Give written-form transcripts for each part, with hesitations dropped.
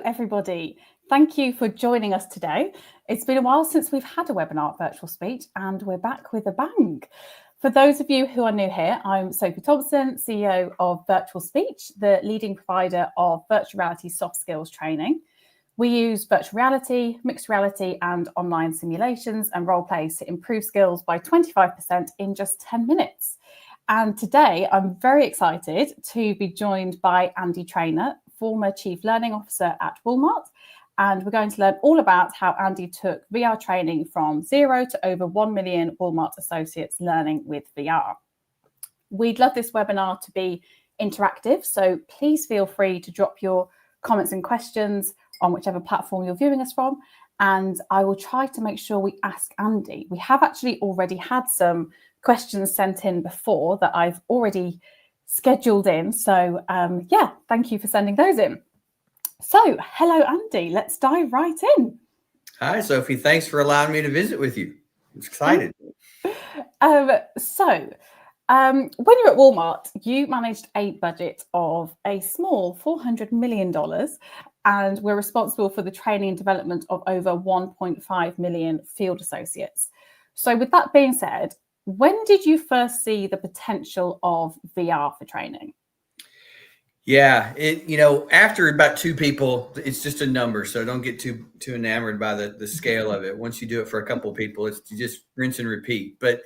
everybody. Thank you for joining us today. It's been a while since we've had a webinar at Virtual Speech, and we're back with a bang. For those of you who are new here, I'm Sophie Thompson, CEO of Virtual Speech, the leading provider of virtual reality soft skills training. We use virtual reality, mixed reality, and online simulations and role plays to improve skills by 25% in just 10 minutes. And today, I'm very excited to be joined by Andy Trainor, former Chief Learning Officer at Walmart. And we're going to learn all about how Andy took VR training from 0 to over 1 million Walmart associates learning with VR. We'd love this webinar to be interactive, so please feel free to drop your comments and questions on whichever platform you're viewing us from, and I will try to make sure we ask Andy. We have actually already had some questions sent in before that I've already scheduled in, so yeah, thank you for sending those in. So, hello Andy, let's dive right in. Hi Sophie, thanks for allowing me to visit with you. I'm excited. When you're at Walmart, you managed a budget of a small $400 million and were responsible for the training and development of over 1.5 million field associates. So with that being said, when did you first see the potential of VR for training? Yeah, after about 2 people, it's just a number. So don't get too enamored by the scale of it. Once you do it for a couple of people, it's just rinse and repeat. But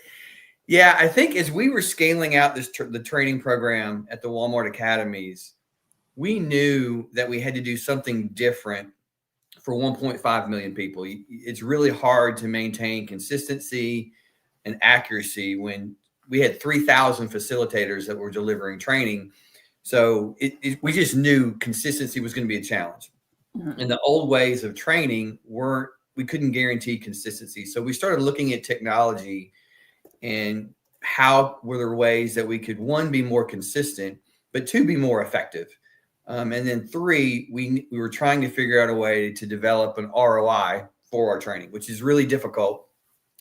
yeah, I think as we were scaling out the training program at the Walmart academies, we knew that we had to do something different for 1.5 million people. It's really hard to maintain consistency and accuracy when we had 3,000 facilitators that were delivering training. So we just knew consistency was going to be a challenge. Mm-hmm. And the old ways of training we couldn't guarantee consistency. So we started looking at technology and how were there ways that we could, 1, be more consistent, but 2, be more effective. And then 3, we were trying to figure out a way to develop an ROI for our training, which is really difficult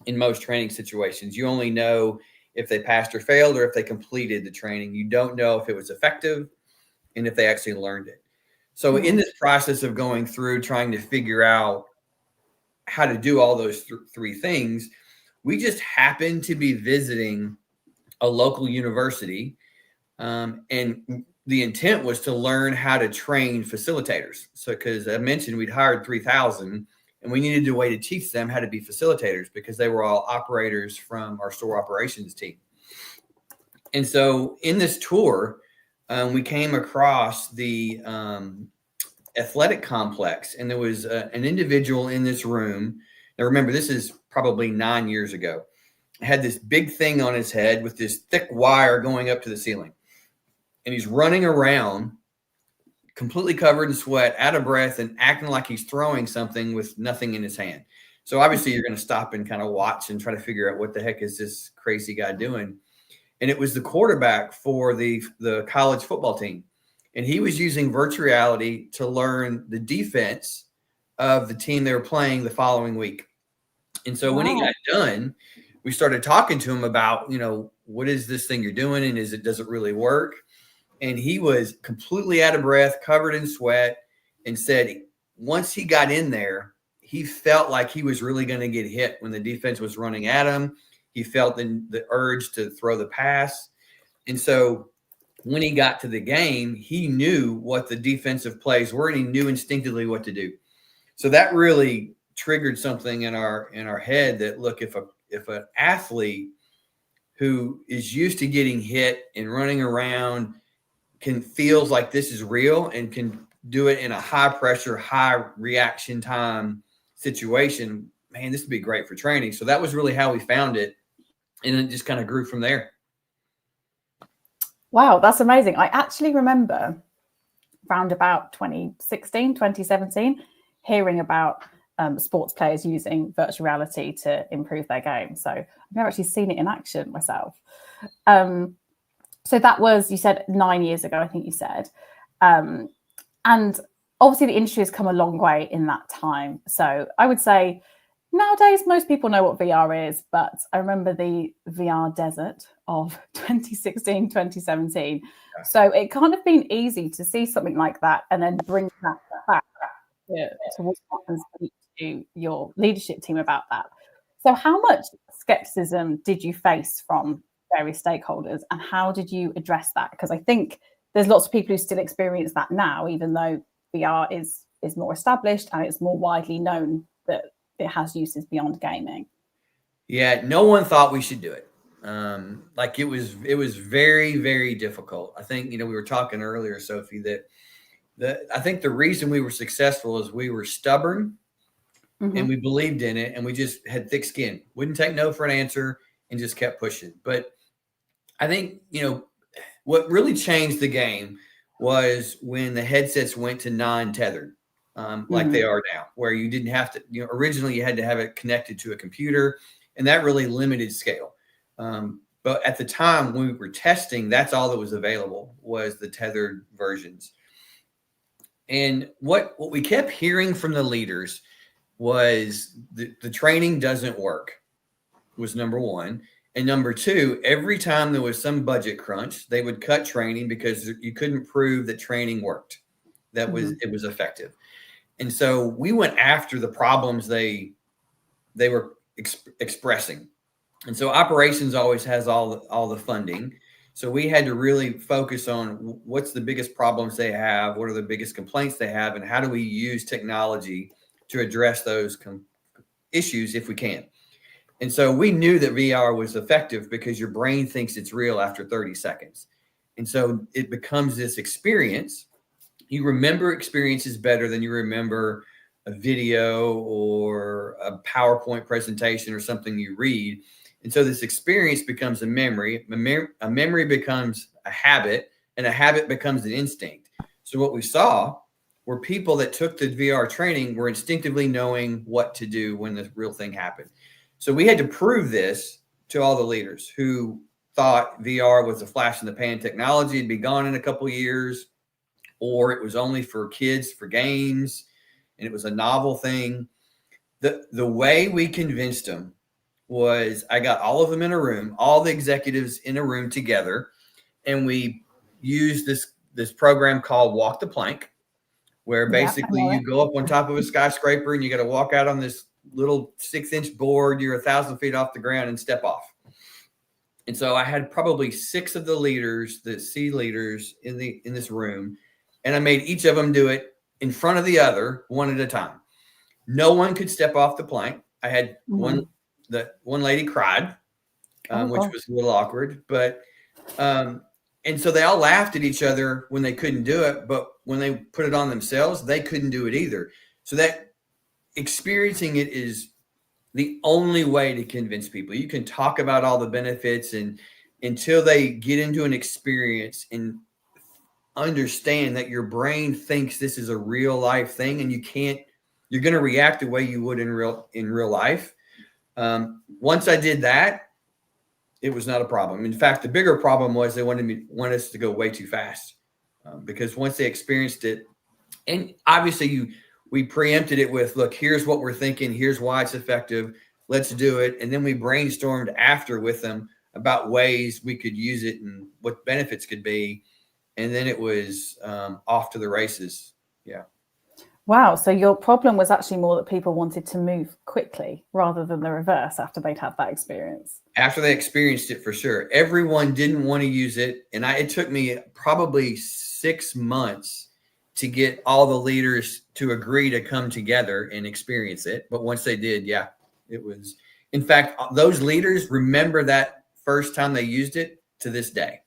in most training situations. You only know if they passed or failed or if they completed the training. You don't know if it was effective and if they actually learned it. So in this process of going through trying to figure out how to do all those 3 things, we just happened to be visiting a local university, and the intent was to learn how to train facilitators. So because I mentioned we'd hired 3,000 and we needed a way to teach them how to be facilitators because they were all operators from our store operations team. And so in this tour, we came across the athletic complex, and there was an individual in this room. Now remember, this is probably 9 years ago. Had this big thing on his head with this thick wire going up to the ceiling. And he's running around completely covered in sweat, out of breath, and acting like he's throwing something with nothing in his hand. So obviously you're going to stop and kind of watch and try to figure out what the heck is this crazy guy doing. And it was the quarterback for the college football team. And he was using virtual reality to learn the defense of the team they were playing the following week. And so when he got done, we started talking to him about, what is this thing you're doing? And does it really work? And he was completely out of breath, covered in sweat, and said once he got in there, he felt like he was really going to get hit when the defense was running at him. He felt the urge to throw the pass. And so when he got to the game, he knew what the defensive plays were, and he knew instinctively what to do. So that really triggered something in our head that, look, if an athlete who is used to getting hit and running around feels like this is real and can do it in a high pressure, high reaction time situation, man, this would be great for training. So that was really how we found it. And it just kind of grew from there. Wow, that's amazing. I actually remember around about 2016, 2017, hearing about sports players using virtual reality to improve their game. So I've never actually seen it in action myself. So that was, you said 9 years ago, I think you said. And obviously the industry has come a long way in that time. So I would say nowadays, most people know what VR is, but I remember the VR desert of 2016, 2017. Yeah. So it can't have been easy to see something like that and then bring that back to walk up and speak to your leadership team about that. So how much skepticism did you face from various stakeholders, and how did you address that? Because I think there's lots of people who still experience that now, even though VR is more established and it's more widely known that it has uses beyond gaming. Yeah, no one thought we should do it. Like it was very, very difficult. I think, we were talking earlier, Sophie, that I think the reason we were successful is we were stubborn and we believed in it, and we just had thick skin, wouldn't take no for an answer, and just kept pushing. But I think, what really changed the game was when the headsets went to non-tethered, like they are now, where you didn't have to, originally you had to have it connected to a computer, and that really limited scale. But at the time when we were testing, that's all that was available was the tethered versions. And what we kept hearing from the leaders was the training doesn't work, was number one. And number two, every time there was some budget crunch, they would cut training because you couldn't prove that training worked, that it was effective. And so we went after the problems they were expressing. And so operations always has all the funding. So we had to really focus on what's the biggest problems they have, what are the biggest complaints they have, and how do we use technology to address those issues if we can. And so we knew that VR was effective because your brain thinks it's real after 30 seconds. And so it becomes this experience. You remember experiences better than you remember a video or a PowerPoint presentation or something you read. And so this experience becomes a memory. A memory becomes a habit, and a habit becomes an instinct. So what we saw were people that took the VR training were instinctively knowing what to do when the real thing happened. So we had to prove this to all the leaders who thought VR was a flash in the pan technology, it'd be gone in a couple of years, or it was only for kids for games, and it was a novel thing. The way we convinced them was I got all of them in a room, all the executives in a room together, and we used this program called Walk the Plank, where basically you go up on top of a skyscraper and you got to walk out on this little 6-inch board. You're 1,000 feet off the ground and step off. And so I had probably 6 of the leaders, the C leaders in this room, and I made each of them do it in front of the other, one at a time. No one could step off the plank. I had one lady cried, which was a little awkward, but and so they all laughed at each other when they couldn't do it, but when they put it on themselves, they couldn't do it either. So that experiencing it is the only way to convince people. You can talk about all the benefits, and until they get into an experience and understand that your brain thinks this is a real life thing, and you're going to react the way you would in real life. Once I did that, it was not a problem. In fact, the bigger problem was they wanted us to go way too fast, because once they experienced it, and obviously we preempted it with, look, here's what we're thinking. Here's why it's effective. Let's do it. And then we brainstormed after with them about ways we could use it and what benefits could be. And then it was off to the races. Yeah. Wow. So your problem was actually more that people wanted to move quickly rather than the reverse after they'd had that experience. After they experienced it, for sure. Everyone didn't want to use it. And it took me probably 6 months to get all the leaders to agree to come together and experience it. But once they did, yeah, it was. In fact, those leaders remember that first time they used it to this day.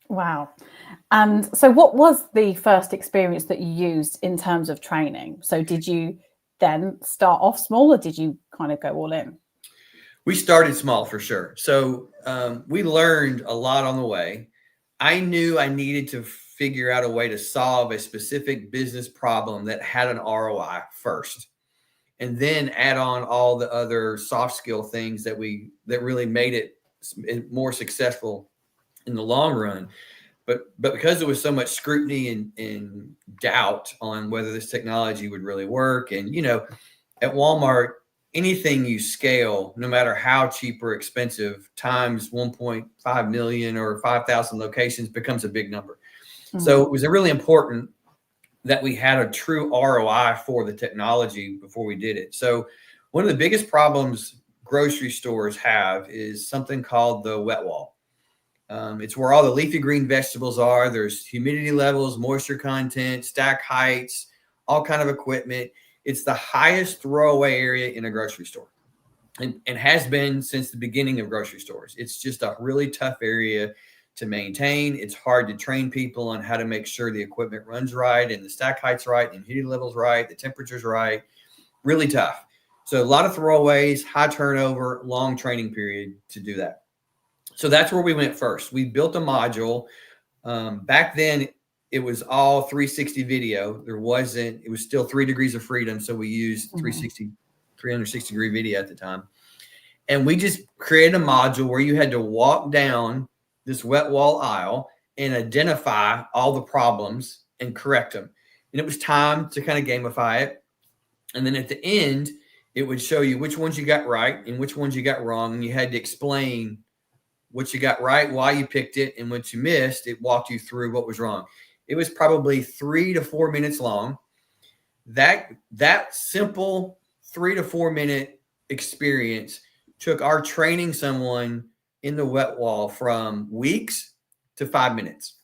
Wow. And so what was the first experience that you used in terms of training? So did you then start off small, or did you kind of go all in? We started small for sure. So we learned a lot on the way. I knew I needed to figure out a way to solve a specific business problem that had an ROI first, and then add on all the other soft skill things that really made it more successful in the long run. But because there was so much scrutiny and doubt on whether this technology would really work, and at Walmart, anything you scale, no matter how cheap or expensive, times 1.5 million or 5,000 locations becomes a big number. So it was really important that we had a true ROI for the technology before we did it. So one of the biggest problems grocery stores have is something called the wet wall. It's where all the leafy green vegetables are. There's humidity levels, moisture content, stack heights, all kind of equipment. It's the highest throwaway area in a grocery store, and has been since the beginning of grocery stores. It's just a really tough area to maintain. It's hard to train people on how to make sure the equipment runs right and the stack height's right and humidity levels right, the temperature's right. Really tough. So a lot of throwaways, high turnover, long training period to do that. So that's where we went first. We built a module. Back then, it was all 360 video. It was still 3 degrees of freedom. So we used 360 degree video at the time. And we just created a module where you had to walk down this wet wall aisle and identify all the problems and correct them. And it was time to kind of gamify it. And then at the end, it would show you which ones you got right and which ones you got wrong. And you had to explain what you got right, why you picked it, and what you missed. It walked you through what was wrong. It was probably 3 to 4 minutes long. That simple 3 to 4 minute experience took our training someone in the wet wall from weeks to 5 minutes,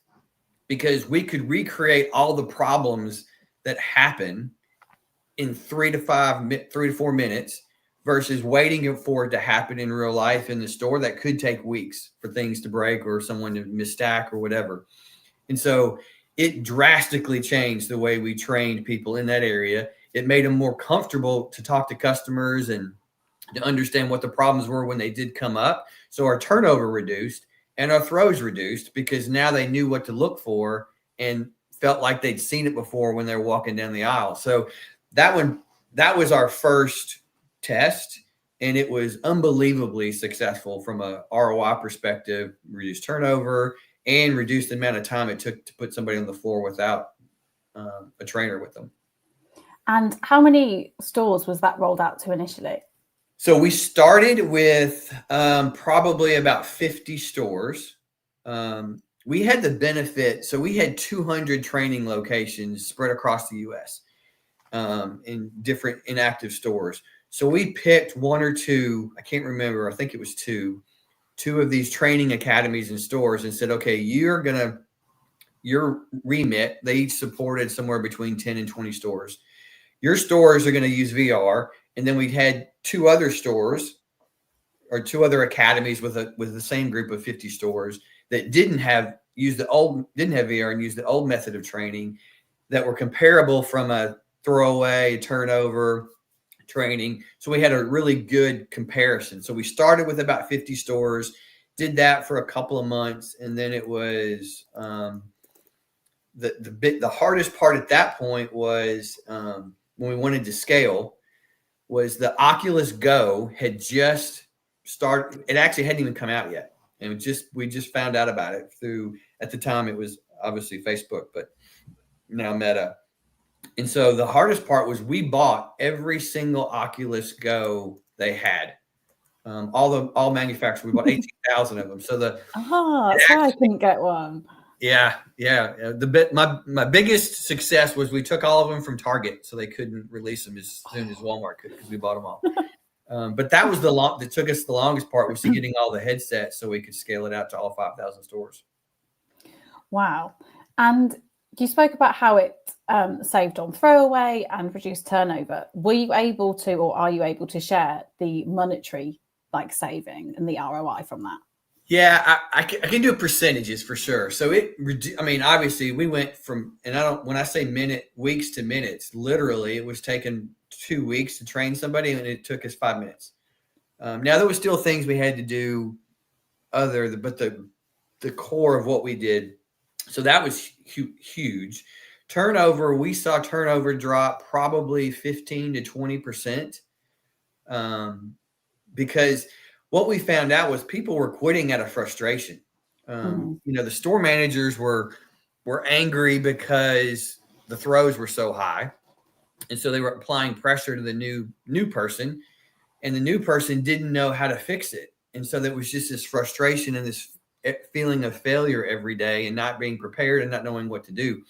because we could recreate all the problems that happen in 3 to 4 minutes versus waiting for it to happen in real life in the store. That could take weeks for things to break or someone to misstack or whatever. And so it drastically changed the way we trained people in that area. It made them more comfortable to talk to customers and to understand what the problems were when they did come up. So our turnover reduced and our throws reduced, because now they knew what to look for and felt like they'd seen it before when they're walking down the aisle. So that was our first test, and it was unbelievably successful from a ROI perspective. Reduced turnover and reduced the amount of time it took to put somebody on the floor without a trainer with them. And how many stores was that rolled out to initially? So we started with probably about 50 stores. We had the benefit. So we had 200 training locations spread across the U.S. In different inactive stores. So we picked 1 or 2, I can't remember, I think it was 2 of these training academies and stores, and said, okay, your remit, they each supported somewhere between 10 and 20 stores. Your stores are going to use VR. And then we had 2 other stores or 2 other academies with the same group of 50 stores that didn't have VR and used the old method of training, that were comparable from a throwaway, turnover training. So we had a really good comparison. So we started with about 50 stores, did that for a couple of months. And then it was the hardest part at that point was when we wanted to scale, was the Oculus Go had just started. It actually hadn't even come out yet. And we just found out about it through, at the time it was obviously Facebook, but now Meta. And so the hardest part was we bought every single Oculus Go they had. All manufacturers, we bought 18,000 of them. So that's why I couldn't get one. Yeah. My biggest success was we took all of them from Target, so they couldn't release them as soon as Walmart could, because we bought them all. But that was that took us the longest part, was getting all the headsets so we could scale it out to all 5,000 stores. Wow. And you spoke about how it saved on throwaway and reduced turnover. Were you able to, or are you able to share the monetary saving and the ROI from that? Yeah, I can do percentages for sure. So obviously we went from, and when I say weeks to minutes, literally it was taking 2 weeks to train somebody, and it took us 5 minutes. Now there was still things we had to do but the core of what we did. So that was huge. Turnover, we saw turnover drop probably 15 to 20%. Because what we found out was people were quitting out of frustration. The store managers were angry because the throws were so high. And so they were applying pressure to the new person, and the new person didn't know how to fix it. And so there was just this frustration and this feeling of failure every day, and not being prepared and not knowing what to do.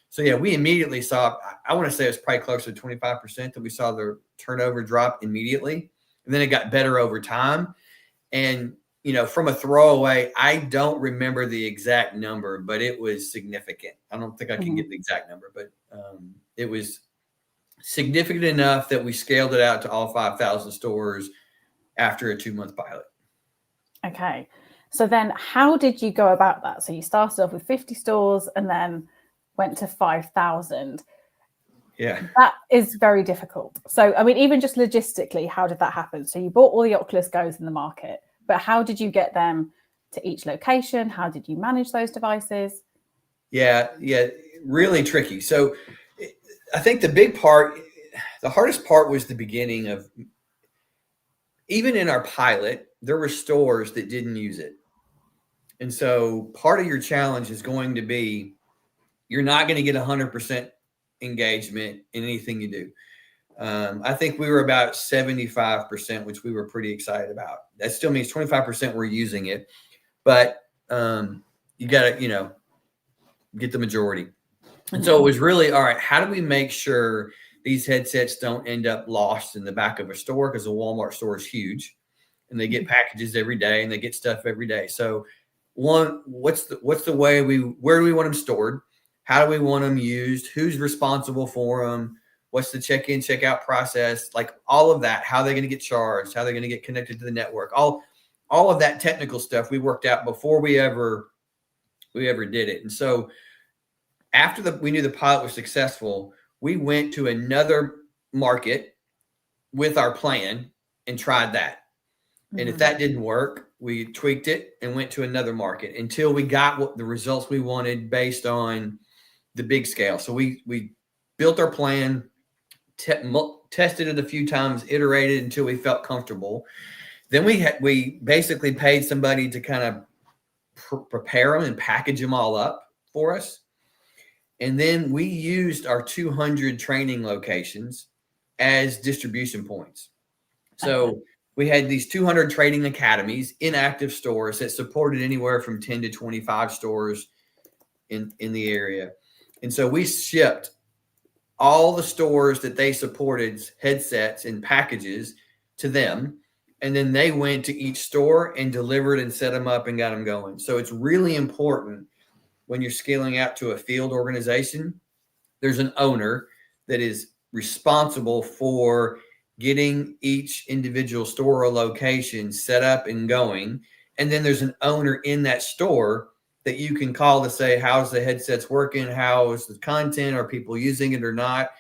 So yeah, we immediately saw, I want to say it was probably closer to 25% that we saw the turnover drop immediately. And then it got better over time. And, you know, from a throwaway, I don't remember the exact number, but it was significant. I don't think I can get the exact number, but it was significant enough that we scaled it out to all 5,000 stores after a 2-month pilot. Okay. So then how did you go about that? So you started off with 50 stores and then went to 5,000. Yeah. That is very difficult. So, I mean, even just logistically, how did that happen? So you bought all the Oculus Go's in the market, but how did you get them to each location? How did you manage those devices? Yeah, really tricky. So I think the hardest part was the beginning of, even in our pilot, there were stores that didn't use it. And so part of your challenge is going to be, you're not going to get 100% engagement in anything you do. I think we were about 75%, which we were pretty excited about. That still means 25% were using it, but you got to, you know, get the majority. And so it was really, all right, how do we make sure these headsets don't end up lost in the back of a store? Because a Walmart store is huge and they get packages every day and they get stuff every day. So what's the way where do we want them stored? How do we want them used? Who's responsible for them? What's the check-in, check-out process? Like all of that, how are they going to get charged? How are they going to get connected to the network? All of that technical stuff we worked out before we ever did it. And so after we knew the pilot was successful, we went to another market with our plan and tried that. And if that didn't work, we tweaked it and went to another market until we got the results we wanted based on the big scale. So we built our plan, tested it a few times, iterated until we felt comfortable. Then we basically paid somebody to kind of prepare them and package them all up for us. And then we used our 200 training locations as distribution points. So we had these 200 training academies, inactive stores that supported anywhere from 10 to 25 stores in the area. And so we shipped all the stores that they supported headsets and packages to them. And then they went to each store and delivered and set them up and got them going. So it's really important when you're scaling out to a field organization, there's an owner that is responsible for getting each individual store or location set up and going. And then there's an owner in that store that you can call to say, how's the headsets working? How is the content? Are people using it or not?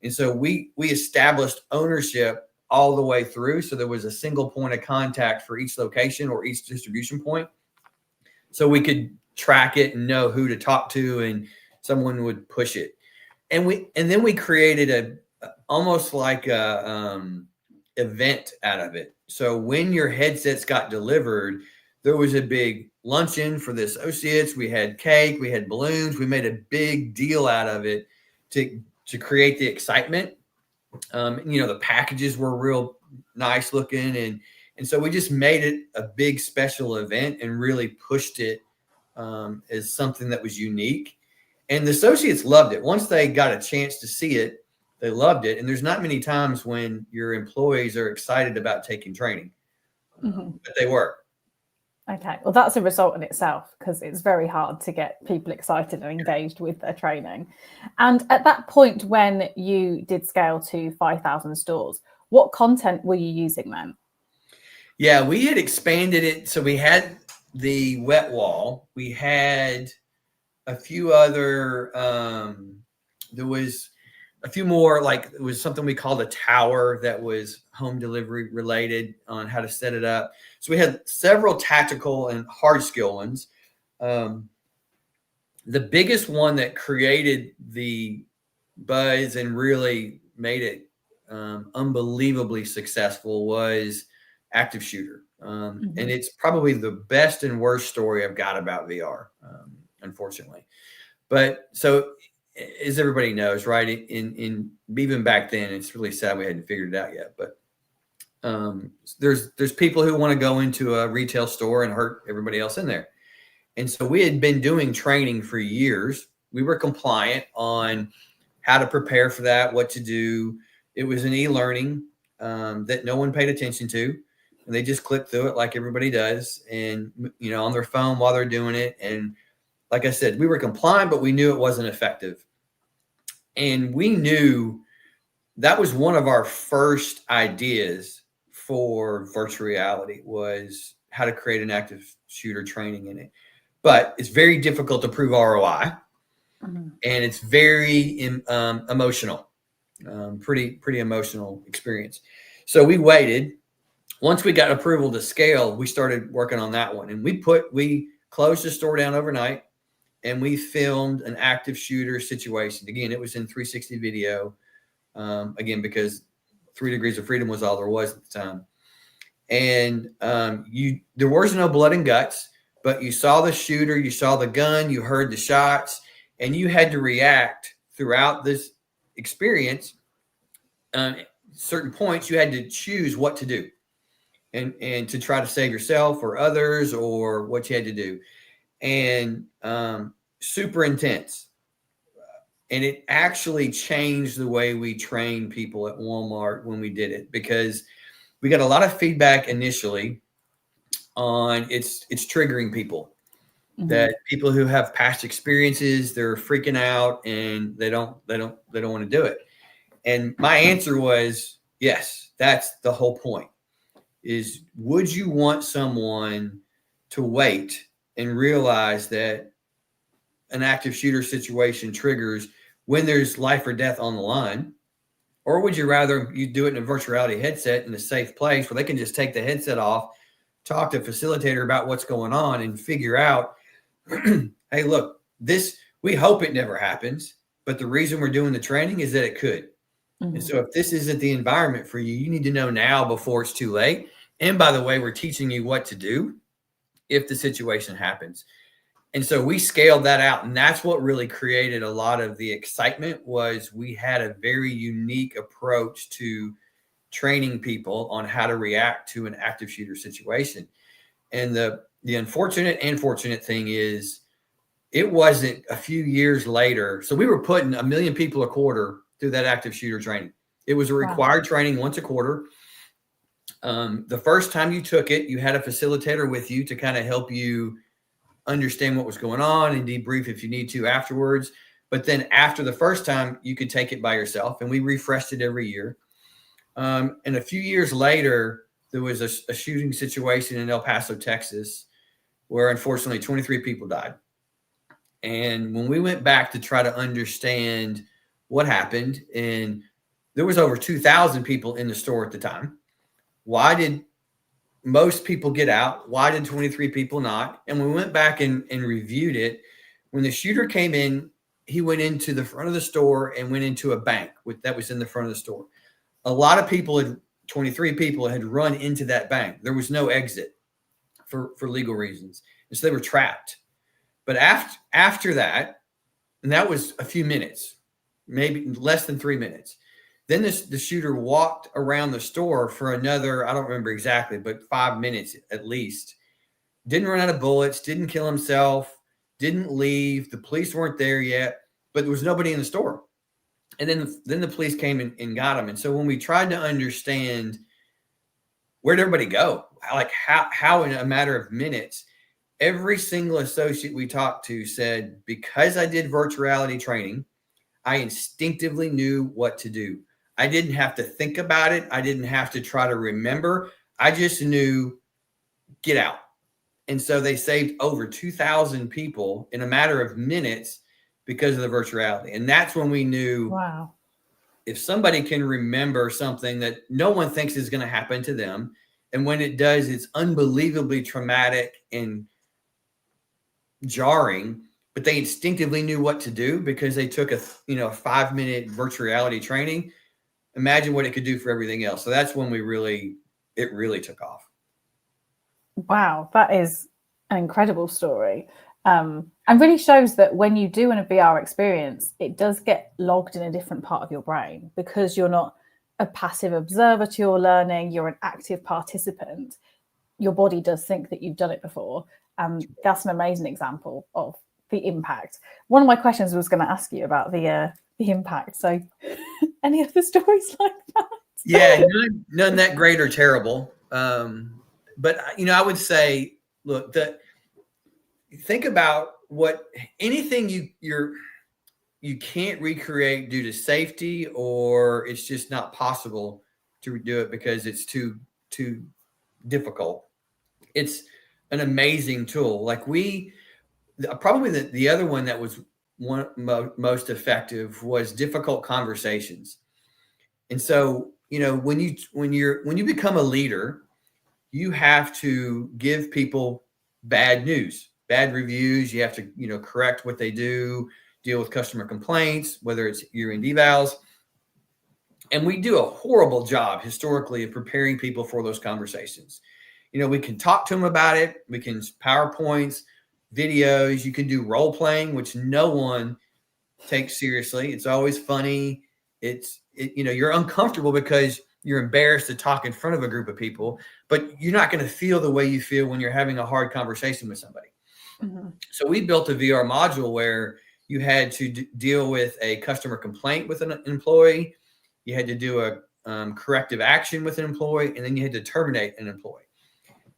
And so we established ownership all the way through. So there was a single point of contact for each location or each distribution point. So we could track it and know who to talk to, and someone would push it. And then we created almost like a event out of it. So when your headsets got delivered, there was a big luncheon for the associates. We had cake, we had balloons. We made a big deal out of it to create the excitement. You know, the packages were real nice looking, and so we just made it a big special event and really pushed it as something that was unique. And the associates loved it. Once they got a chance to see it, they loved it. And there's not many times when your employees are excited about taking training, but they were. Okay, well, that's a result in itself, because it's very hard to get people excited and engaged with their training. And at that point, when you did scale to 5,000 stores, what content were you using then? Yeah, we had expanded it. So we had the wet wall. We had a few other, there was a few more, like it was something we called a tower that was home delivery related on how to set it up. So we had several tactical and hard skill ones. The biggest one that created the buzz and really made it unbelievably successful was active shooter. And it's probably the best and worst story I've got about VR, unfortunately. But so as everybody knows, right, in even back then, it's really sad we hadn't figured it out yet. But there's people who want to go into a retail store and hurt everybody else in there. And so we had been doing training for years we were compliant on how to prepare for that, what to do. It was an e-learning that no one paid attention to. And they just click through it like everybody does, and, you know, on their phone while they're doing it. And like I said, we were compliant, but we knew it wasn't effective. And we knew that was one of our first ideas for virtual reality, was how to create an active shooter training in it. But it's very difficult to prove ROI, and it's very emotional, pretty emotional experience. So we waited. Once we got approval to scale, we started working on that one, and we closed the store down overnight, and we filmed an active shooter situation. Again, it was in 360 video, again, because 3 Degrees of Freedom was all there was at the time. And there was no blood and guts, but you saw the shooter, you saw the gun, you heard the shots, and you had to react throughout this experience. Certain points, you had to choose what to do, and to try to save yourself or others, or what you had to do. And super intense. And it actually changed the way we train people at Walmart when we did it, because we got a lot of feedback initially on it's triggering people. That people who have past experiences, they're freaking out and they don't want to do it. And my answer was, yes, that's the whole point. Is, would you want someone to wait and realize that an active shooter situation triggers when there's life or death on the line? Or would you rather you do it in a virtual reality headset in a safe place where they can just take the headset off, talk to a facilitator about what's going on, and figure out, hey, look, we hope it never happens, but the reason we're doing the training is that it could. And so if this isn't the environment for you, you need to know now before it's too late. And by the way, we're teaching you what to do if the situation happens. And so we scaled that out. And that's what really created a lot of the excitement, was we had a very unique approach to training people on how to react to an active shooter situation. And the unfortunate and fortunate thing is, it wasn't a few years later. So we were putting 1 million people a quarter through that active shooter training. It was a required training once a quarter. The first time you took it, you had a facilitator with you to kind of help you understand what was going on and debrief if you need to afterwards. But then after the first time, you could take it by yourself, and we refreshed it every year. And a few years later, there was a shooting situation in El Paso, Texas, where unfortunately 23 people died. And when we went back to try to understand what happened, and there was over 2,000 people in the store at the time, why did most people get out? Why did 23 people not? And we went back and reviewed it. When the shooter came in, he went into the front of the store and went into a bank that was in the front of the store. A lot of people 23 people had run into that bank. There was no exit for legal reasons. And so they were trapped. But after that, and that was a few minutes, maybe less than 3 minutes. Then the shooter walked around the store for another, I don't remember exactly, but 5 minutes at least. Didn't run out of bullets, didn't kill himself, didn't leave. The police weren't there yet, but there was nobody in the store. And then the police came and got him. And so when we tried to understand, where'd everybody go? Like how in a matter of minutes, every single associate we talked to said, because I did virtual reality training, I instinctively knew what to do. I didn't have to think about it. I didn't have to try to remember. I just knew, get out. And so they saved over 2,000 people in a matter of minutes because of the virtual reality. And that's when we knew, wow, if somebody can remember something that no one thinks is going to happen to them, and when it does, it's unbelievably traumatic and jarring, but they instinctively knew what to do because they took a 5-minute virtual reality training. Imagine what it could do for everything else. So that's when it really took off. Wow, that is an incredible story. And really shows that when you do in a VR experience, it does get logged in a different part of your brain, because you're not a passive observer to your learning, you're an active participant. Your body does think that you've done it before. And that's an amazing example of the impact. One of my questions was going to ask you about the impact. So, any other stories like that? Yeah, none that great or terrible. But I would say, look, think about what anything you can't recreate due to safety, or it's just not possible to do it because it's too difficult. It's an amazing tool. Like probably the other one that was most effective was difficult conversations. And so, when you become a leader, you have to give people bad news, bad reviews. You have to, correct what they do, deal with customer complaints, whether it's year-end evals. And we do a horrible job historically of preparing people for those conversations. We can talk to them about it. We can PowerPoints, videos. You can do role playing, which no one takes seriously. It's always funny. You're uncomfortable because you're embarrassed to talk in front of a group of people, but you're not going to feel the way you feel when you're having a hard conversation with somebody. Mm-hmm. So we built a VR module where you had to deal with a customer complaint with an employee. You had to do a corrective action with an employee, and then you had to terminate an employee.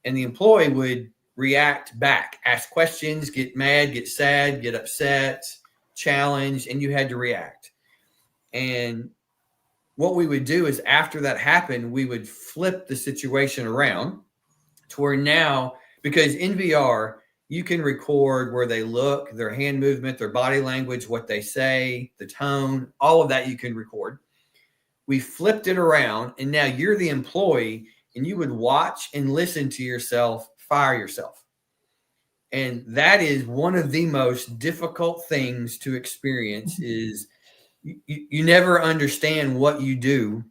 And the employee would react back, ask questions, get mad, get sad, get upset, challenge, and you had to react. And what we would do is after that happened, we would flip the situation around to where now, because in VR, you can record where they look, their hand movement, their body language, what they say, the tone, all of that you can record. We flipped it around, and now you're the employee, and you would watch and listen to yourself fire yourself. And that is one of the most difficult things to experience is you never understand what you do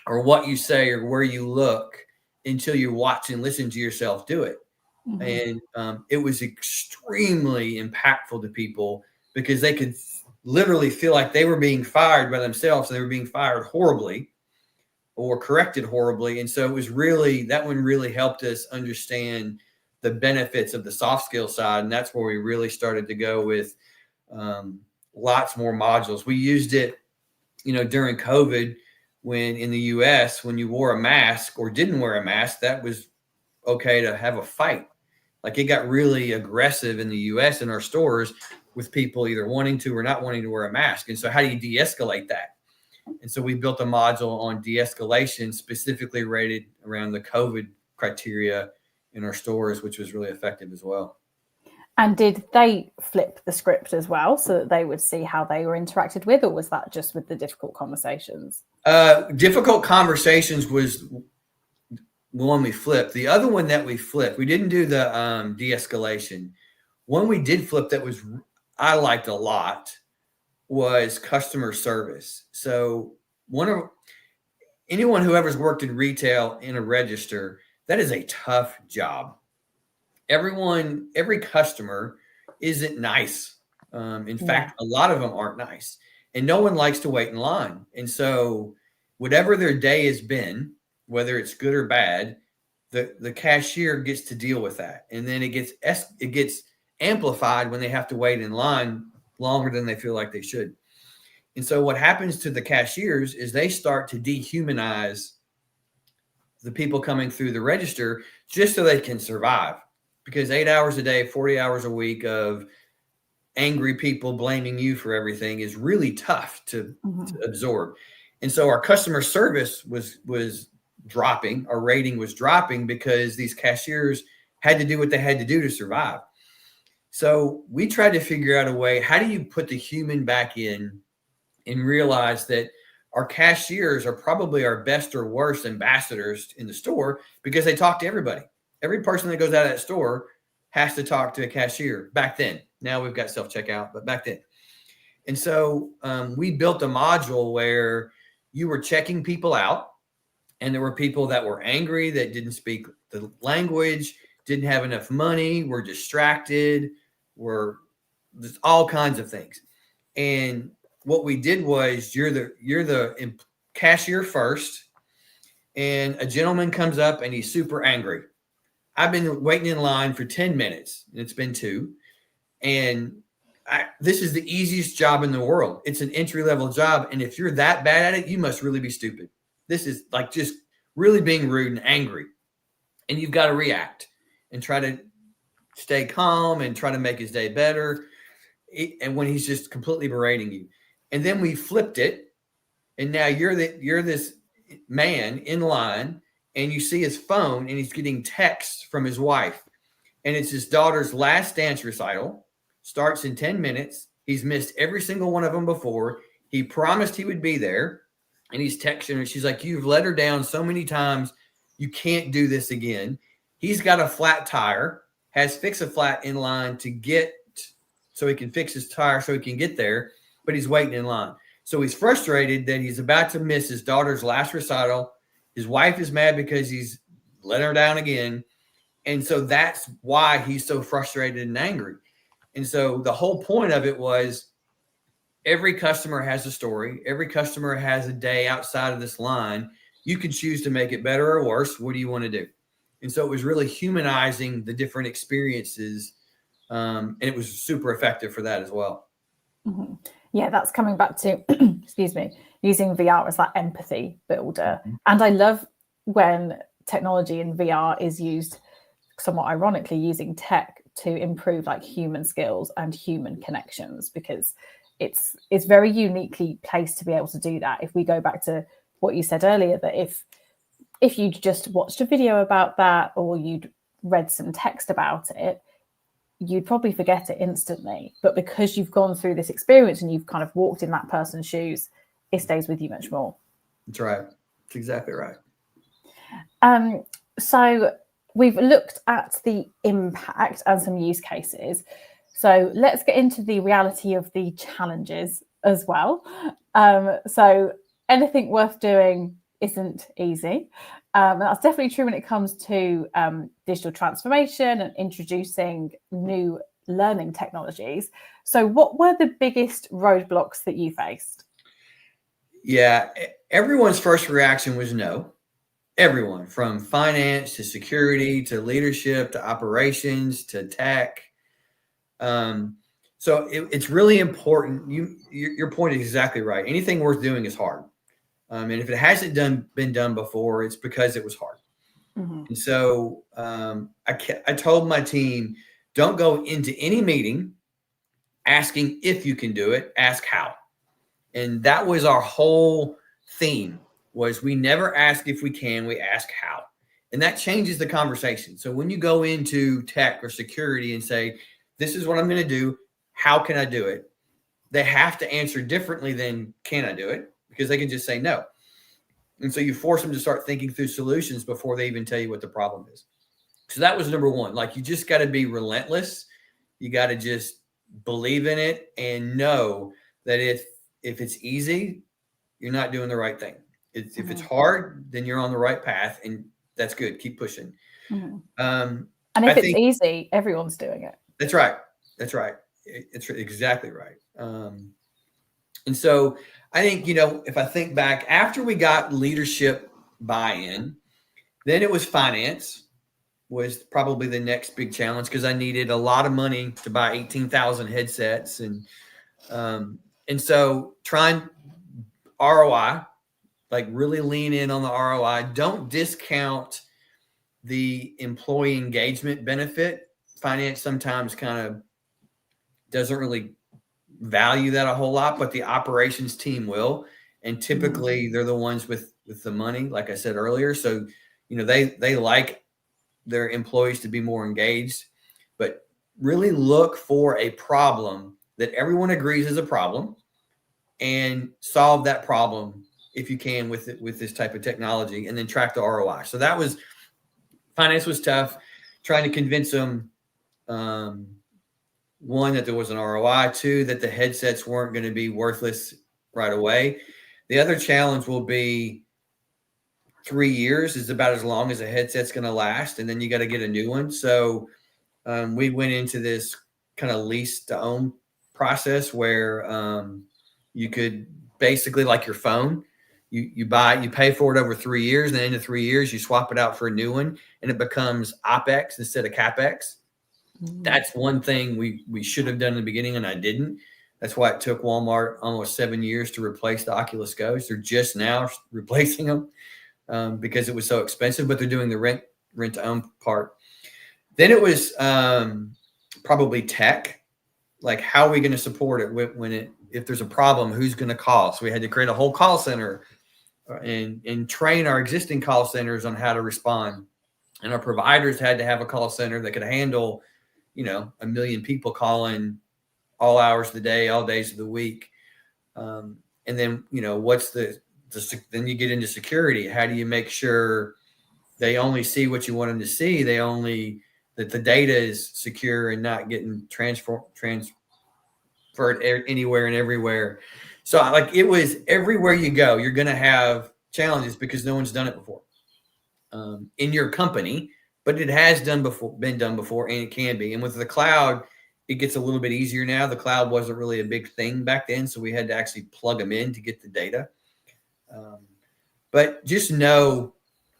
or what you say or where you look until you watch and listen to yourself do it. Mm-hmm. And it was extremely impactful to people because they could literally feel like they were being fired by themselves. They were being fired horribly or corrected horribly. And so it was that one really helped us understand the benefits of the soft skill side. And that's where we really started to go with lots more modules. We used it, during COVID when in the U.S., when you wore a mask or didn't wear a mask, that was okay to have a fight. Like it got really aggressive in the U.S. in our stores with people either wanting to or not wanting to wear a mask. And so how do you de-escalate that? And so we built a module on de-escalation specifically rated around the COVID criteria in our stores, which was really effective as well. And did they flip the script as well so that they would see how they were interacted with, or was that just with the difficult conversations? Difficult conversations was one we flipped. The other one that we flipped, we didn't do the de-escalation. One we did flip that I liked a lot was customer service. So anyone who ever's worked in retail in a register, that is a tough job. Every customer isn't nice. In fact, a lot of them aren't nice, and no one likes to wait in line. And so whatever their day has been, whether it's good or bad, the cashier gets to deal with that. And then it gets amplified when they have to wait in line longer than they feel like they should. And so what happens to the cashiers is they start to dehumanize the people coming through the register just so they can survive. Because 8 hours a day, 40 hours a week of angry people blaming you for everything is really tough to absorb. And so our customer service was dropping. Our rating was dropping because these cashiers had to do what they had to do to survive. So we tried to figure out a way, how do you put the human back in and realize that our cashiers are probably our best or worst ambassadors in the store because they talk to everybody. Every person that goes out of that store has to talk to a cashier back then. Now we've got self-checkout, but back then. And so we built a module where you were checking people out, and there were people that were angry, that didn't speak the language, didn't have enough money, were distracted, were just all kinds of things. And what we did was you're the cashier first, and a gentleman comes up and he's super angry. I've been waiting in line for 10 minutes and it's been 2. And this is the easiest job in the world. It's an entry-level job. And if you're that bad at it, you must really be stupid. This is like just really being rude and angry. And you've got to react and try to stay calm and try to make his day better. And when he's just completely berating you. And then we flipped it. And now you're this man in line, and you see his phone, and he's getting texts from his wife. And it's his daughter's last dance recital. Starts in 10 minutes. He's missed every single one of them before. He promised he would be there. And he's texting her. She's like, you've let her down so many times. You can't do this again. He's got a flat tire, has Fix-A-Flat in line to get so he can fix his tire so he can get there, but he's waiting in line. So he's frustrated that he's about to miss his daughter's last recital. His wife is mad because he's let her down again. And so that's why he's so frustrated and angry. And so the whole point of it was every customer has a story. Every customer has a day outside of this line. You can choose to make it better or worse. What do you want to do? And so it was really humanizing the different experiences. And it was super effective for that as well. Mm-hmm. Yeah, that's coming back to, excuse me, using VR as that empathy builder. Mm-hmm. And I love when technology in VR is used, somewhat ironically, using tech to improve like human skills and human connections, because it's very uniquely placed to be able to do that. If we go back to what you said earlier, that if you'd just watched a video about that or you'd read some text about it, you'd probably forget it instantly. But because you've gone through this experience and you've kind of walked in that person's shoes, it stays with you much more. That's right. That's exactly right. So we've looked at the impact and some use cases. So let's get into the reality of the challenges as well. So anything worth doing isn't easy. And that's definitely true when it comes to digital transformation and introducing new learning technologies. So what were the biggest roadblocks that you faced? Yeah, everyone's first reaction was no. Everyone, from finance to security to leadership to operations to tech. So it's really important. Your point is exactly right. Anything worth doing is hard. And if it hasn't been done before, it's because it was hard. Mm-hmm. And so I told my team, don't go into any meeting asking if you can do it, ask how. And that was our whole theme, was we never ask if we can, we ask how. And that changes the conversation. So when you go into tech or security and say, this is what I'm going to do, how can I do it? They have to answer differently than can I do it? Because they can just say no. And so you force them to start thinking through solutions before they even tell you what the problem is. So that was number one. Like, you just got to be relentless. You got to just believe in it and know that if it's easy, you're not doing the right thing. If it's hard, then you're on the right path, and that's good. Keep pushing. Mm-hmm. And if it's easy, everyone's doing it. That's right. That's right. It's exactly right. And so I think, if I think back, after we got leadership buy-in, then it was finance was probably the next big challenge, because I needed a lot of money to buy 18,000 headsets. And so trying ROI, like really lean in on the ROI. Don't discount the employee engagement benefit. Finance sometimes kind of doesn't really value that a whole lot, but the operations team will. And typically they're the ones with the money, like I said earlier. So, they like their employees to be more engaged, but really look for a problem that everyone agrees is a problem and solve that problem if you can with this type of technology, and then track the ROI. So finance was tough, trying to convince them, one, that there was an ROI, two, that the headsets weren't going to be worthless right away. The other challenge will be 3 years is about as long as a headset's going to last, and then you got to get a new one. So we went into this kind of lease to own process where you could basically, like your phone, you pay for it over 3 years, and at the end of 3 years, you swap it out for a new one, and it becomes OpEx instead of CapEx. That's one thing we should have done in the beginning, and I didn't. That's why it took Walmart almost 7 years to replace the Oculus Go's. They're just now replacing them because it was so expensive, but they're doing the rent to own part. Then it was probably tech, like how are we going to support it if there's a problem, who's going to call? So we had to create a whole call center and train our existing call centers on how to respond. And our providers had to have a call center that could handle, 1 million people calling all hours of the day, all days of the week. And then, what's then you get into security. How do you make sure they only see what you want them to see? That the data is secure and not getting transferred anywhere and everywhere. So it was everywhere you go, you're going to have challenges because no one's done it before in your company, but it has been done before, and it can be. And with the cloud, it gets a little bit easier now. The cloud wasn't really a big thing back then, so we had to actually plug them in to get the data. But just know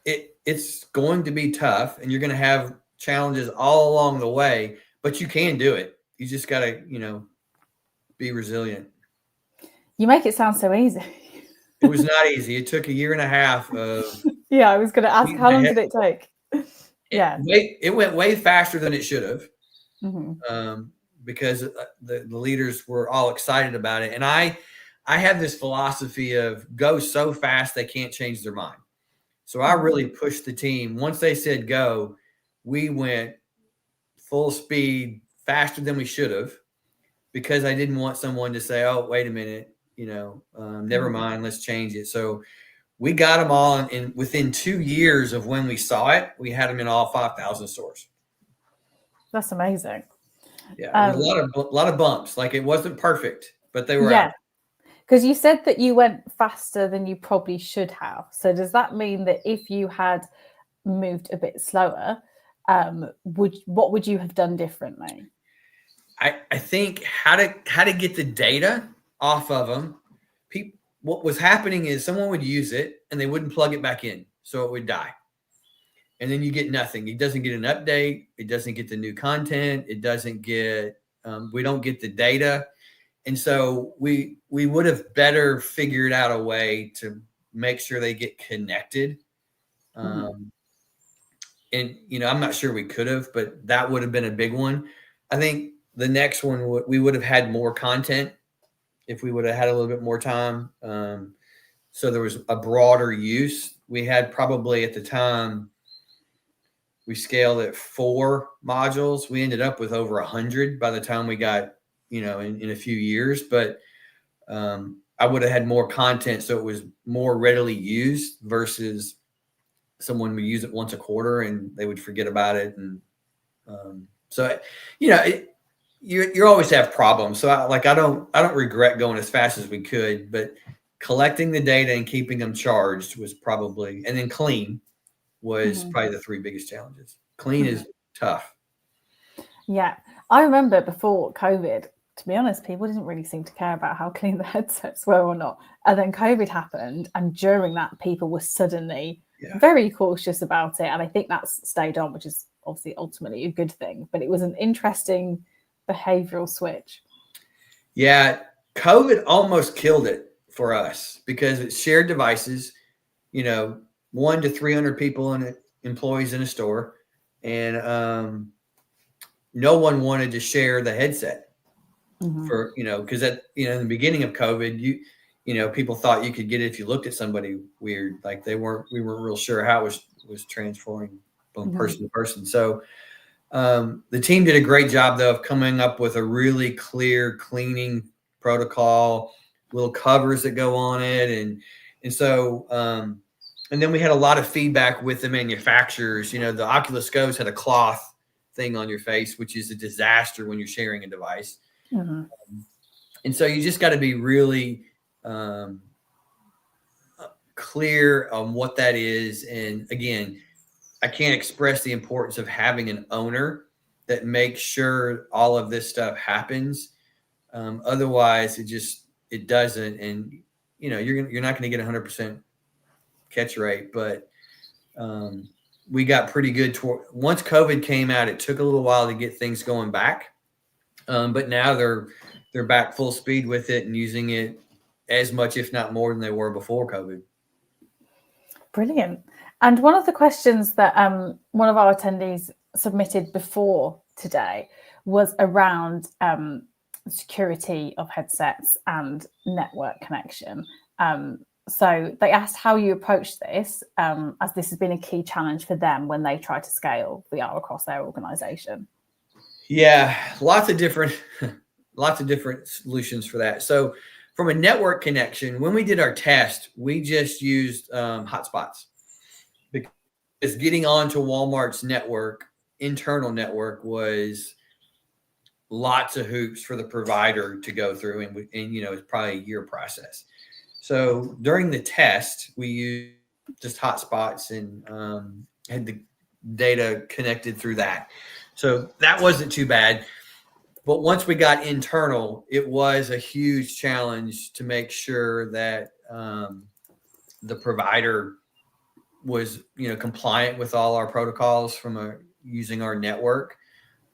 it's going to be tough, and you're going to have challenges all along the way, but you can do it. You just got to, be resilient. You make it sound so easy. It was not easy. It took 1.5 years of. Yeah, I was going to ask, how long did it take? Yeah, it went way faster than it should have, because the leaders were all excited about it. And I have this philosophy of go so fast they can't change their mind. So I really pushed the team. Once they said go, we went full speed, faster than we should have, because I didn't want someone to say, oh, wait a minute, never mind, let's change it. So we got them all, and within 2 years of when we saw it, we had them in all 5,000 stores. That's amazing. Yeah, a lot of bumps. Like, it wasn't perfect, but they were out. Because you said that you went faster than you probably should have. So does that mean that if you had moved a bit slower, what would you have done differently? I think how to get the data off of them. What was happening is someone would use it and they wouldn't plug it back in, so it would die. And then you get nothing. It doesn't get an update. It doesn't get the new content. It doesn't get. We don't get the data, and so we would have better figured out a way to make sure they get connected. And I'm not sure we could have, but that would have been a big one. I think the next one, we would have had more content if we would have had a little bit more time. So there was a broader use. We had probably at the time, we scaled at 4 modules. We ended up with over 100 by the time we got, in a few years. But I would have had more content, so it was more readily used versus someone would use it once a quarter and they would forget about it. And you always have problems. So I don't regret going as fast as we could, but collecting the data and keeping them charged was probably, and then clean was probably the 3 biggest challenges. Clean is tough. Yeah. I remember before COVID, to be honest, people didn't really seem to care about how clean the headsets were or not. And then COVID happened. And during that, people were suddenly very cautious about it. And I think that's stayed on, which is obviously ultimately a good thing. But it was an interesting behavioral switch. Yeah. COVID almost killed it for us because it's shared devices, 1 to 300 people employees in a store. And no one wanted to share the headset for, because in the beginning of COVID, people thought you could get it if you looked at somebody weird. Like we weren't real sure how it was transferring from person to person. So the team did a great job, though, of coming up with a really clear cleaning protocol, little covers that go on it. And so, and then we had a lot of feedback with the manufacturers. The Oculus Go's had a cloth thing on your face, which is a disaster when you're sharing a device. And so you just got to be really clear on what that is. And again, I can't express the importance of having an owner that makes sure all of this stuff happens. Otherwise, it doesn't. And, you're not going to get 100% catch rate, but we got pretty good. Once COVID came out, it took a little while to get things going back. But now they're back full speed with it and using it as much, if not more, than they were before COVID. Brilliant. And one of the questions that one of our attendees submitted before today was around security of headsets and network connection. So they asked how you approach this, as this has been a key challenge for them when they try to scale VR across their organization. Yeah, lots of different solutions for that. So from a network connection, when we did our test, we just used hotspots, because getting onto Walmart's internal network, was lots of hoops for the provider to go through, and it's probably a year process. So during the test, we used just hotspots and had the data connected through that. So that wasn't too bad. But once we got internal, it was a huge challenge to make sure that the provider was, compliant with all our protocols from using our network.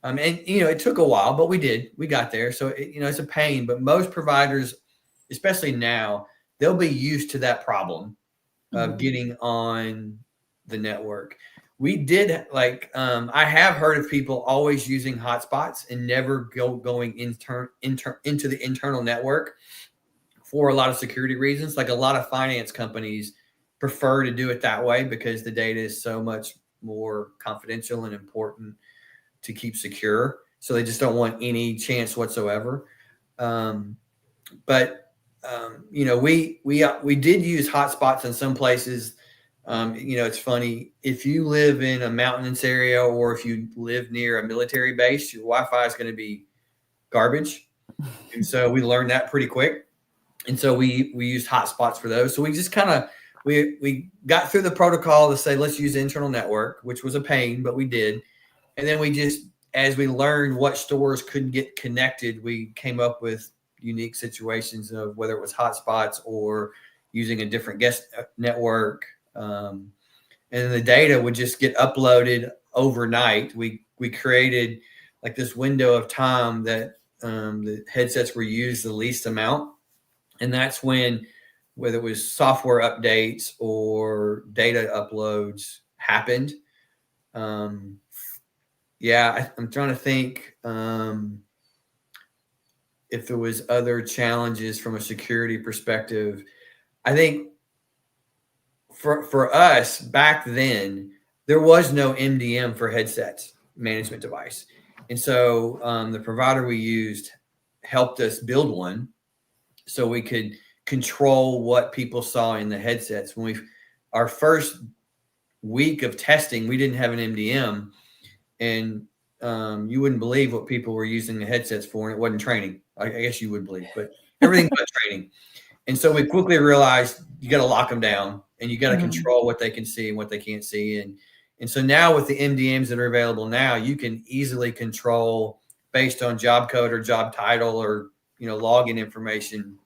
And it took a while, but we got there. So it's a pain, but most providers, especially now, they'll be used to that problem of getting on the network. We did I have heard of people always using hotspots and never going into the internal network for a lot of security reasons. Like a lot of finance companies prefer to do it that way because the data is so much more confidential and important to keep secure. So they just don't want any chance whatsoever. But we did use hotspots in some places. It's funny, if you live in a mountainous area or if you live near a military base, your Wi-Fi is going to be garbage. And so we learned that pretty quick. And so we used hotspots for those. So we just we got through the protocol to say, let's use the internal network, which was a pain, but we did. And then as we learned what stores couldn't get connected, we came up with unique situations of whether it was hotspots or using a different guest network. And the data would just get uploaded overnight. We created like this window of time that the headsets were used the least amount. And that's when, whether it was software updates or data uploads happened. I'm trying to think if there was other challenges from a security perspective. I think for us back then, there was no MDM for headsets management device. And so the provider we used helped us build one so we could control what people saw in the headsets. Our first week of testing, we didn't have an MDM, and you wouldn't believe what people were using the headsets for, and it wasn't training. I guess you would believe, but everything but training. And so we quickly realized you got to lock them down and you got to control what they can see and what they can't see. And so now with the MDMs that are available now, you can easily control based on job code or job title or, login information,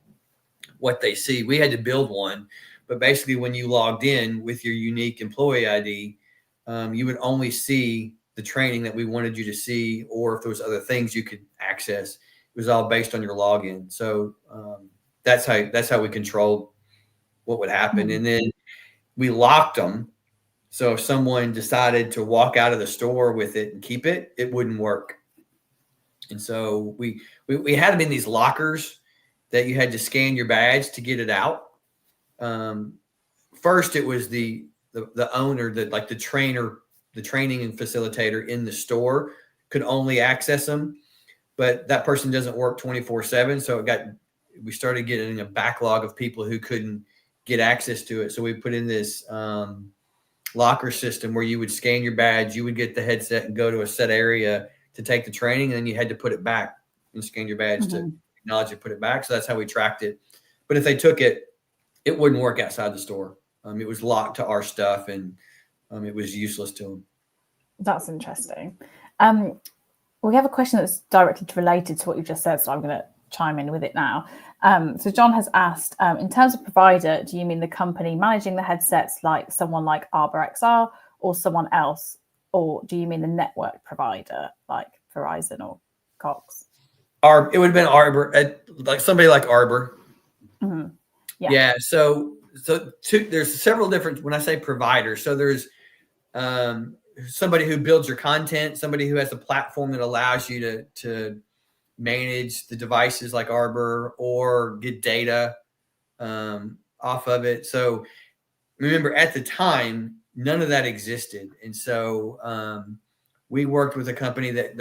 what they see. We had to build one, but basically when you logged in with your unique employee ID, you would only see the training that we wanted you to see, or if there was other things you could access. It was all based on your login. So that's how we controlled what would happen. And then we locked them. So if someone decided to walk out of the store with it and keep it, it wouldn't work. And so we had them in these lockers that you had to scan your badge to get it out. First, it was the owner, the trainer, the training and facilitator in the store could only access them, but that person doesn't work 24/7. So we started getting a backlog of people who couldn't get access to it. So we put in this locker system where you would scan your badge, you would get the headset and go to a set area to take the training, and then you had to put it back and scan your badge to acknowledge it, put it back. So that's how we tracked it. But if they took it, it wouldn't work outside the store. It was locked to our stuff, and it was useless to them. That's interesting. We have a question that's directly related to what you just said, so I'm going to chime in with it now. So John has asked, in terms of provider, do you mean the company managing the headsets, like someone like Arbor XR, or someone else? Or do you mean the network provider like Verizon or Cox? It would have been Arbor, like somebody like Arbor. Mm-hmm. Yeah. So there's several different, when I say providers, so there's somebody who builds your content, somebody who has a platform that allows you to manage the devices like Arbor or get data off of it. So remember, at the time, none of that existed. And so we worked with a company that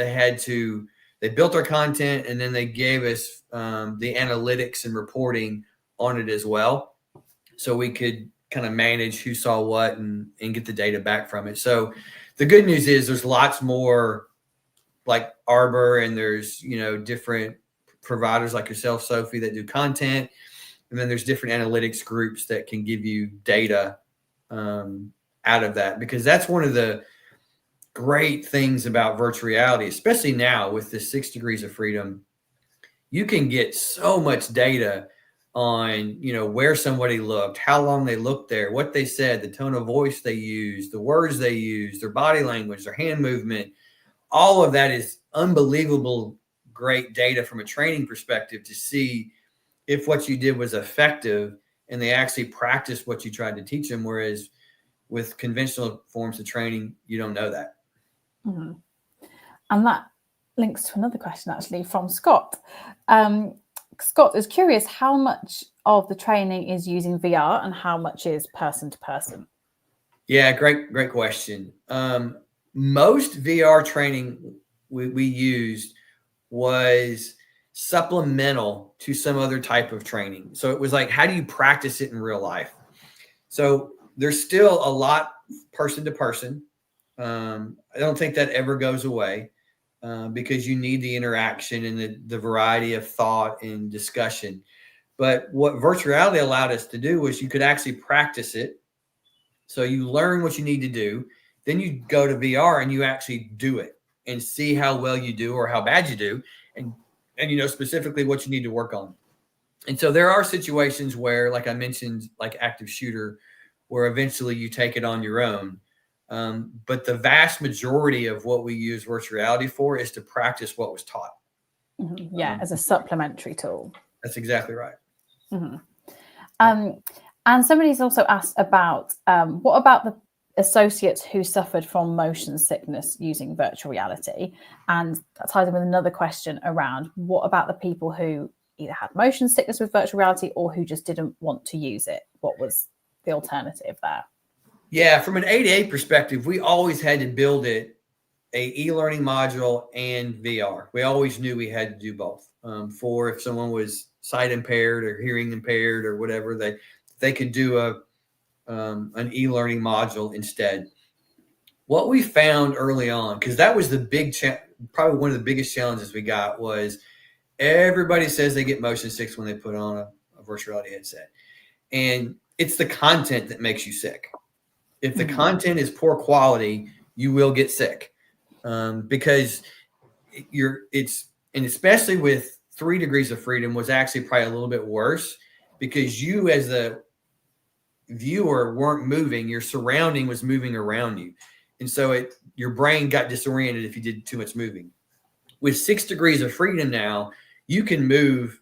they built our content, and then they gave us the analytics and reporting on it as well. So we could kind of manage who saw what and get the data back from it. So the good news is there's lots more like Arbor, and there's, different providers like yourself, Sophie, that do content. And then there's different analytics groups that can give you data out of that, because that's one of the great things about virtual reality, especially now with the 6 degrees of freedom. You can get so much data on, where somebody looked, how long they looked there, what they said, the tone of voice they used, the words they used, their body language, their hand movement. All of that is unbelievable, great data from a training perspective to see if what you did was effective and they actually practiced what you tried to teach them. Whereas with conventional forms of training, you don't know that. Mm-hmm. And that links to another question actually from Scott. Scott is curious how much of the training is using VR and how much is person to person. Yeah, great question. Most VR training we used was supplemental to some other type of training. So it was like, how do you practice it in real life? So there's still a lot person to person. I don't think that ever goes away because you need the interaction and the variety of thought and discussion. But what virtual reality allowed us to do was you could actually practice it. So you learn what you need to do. Then you go to VR and you actually do it and see how well you do or how bad you do. And specifically what you need to work on. And so there are situations where, like I mentioned, like active shooter, where eventually you take it on your own. But the vast majority of what we use virtual reality for is to practice what was taught. Mm-hmm. Yeah, as a supplementary tool. That's exactly right. Mm-hmm. And somebody's also asked about what about the associates who suffered from motion sickness using virtual reality? And that ties in with another question around what about the people who either had motion sickness with virtual reality or who just didn't want to use it? What was the alternative there? Yeah, from an ADA perspective, we always had to build it a e-learning module and VR. We always knew we had to do both for if someone was sight impaired or hearing impaired or whatever, they could do an e-learning module instead. What we found early on, because that was the probably one of the biggest challenges we got, was everybody says they get motion sick when they put on a virtual reality headset. And it's the content that makes you sick. If the content is poor quality, you will get sick because and especially with 3 degrees of freedom was actually probably a little bit worse because you as the viewer weren't moving, your surrounding was moving around you. And so your brain got disoriented if you did too much moving. With 6 degrees of freedom now, you can move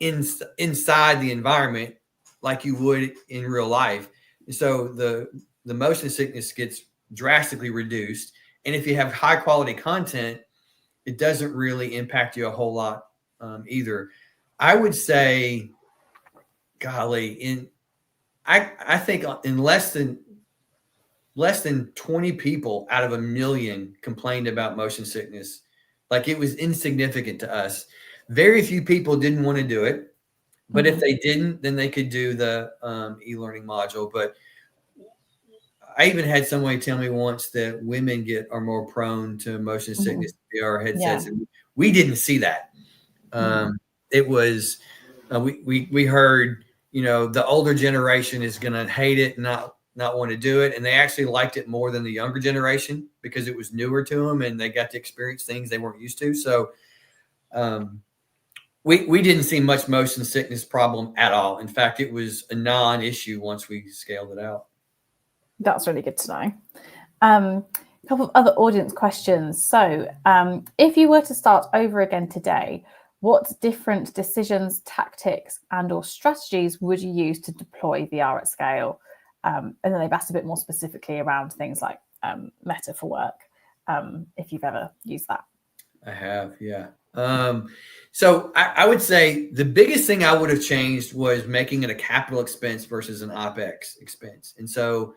inside the environment like you would in real life. And so the motion sickness gets drastically reduced. And if you have high quality content, it doesn't really impact you a whole lot either. I would say, golly, I think in less than 20 people out of 1 million complained about motion sickness. Like it was insignificant to us. Very few people didn't want to do it, but if they didn't, then they could do the e-learning module. But I even had somebody tell me once that women are more prone to motion sickness VR headsets. Yeah. And we didn't see that. It was we heard, the older generation is going to hate it, not want to do it, and they actually liked it more than the younger generation because it was newer to them and they got to experience things they weren't used to. So we didn't see much motion sickness problem at all. In fact, it was a non-issue once we scaled it out. That's really good to know. A couple of other audience questions. So if you were to start over again today, what different decisions, tactics, and or strategies would you use to deploy VR at scale? And then they've asked a bit more specifically around things like Meta for work, if you've ever used that. I have, yeah. So I would say the biggest thing I would have changed was making it a capital expense versus an OpEx expense. And so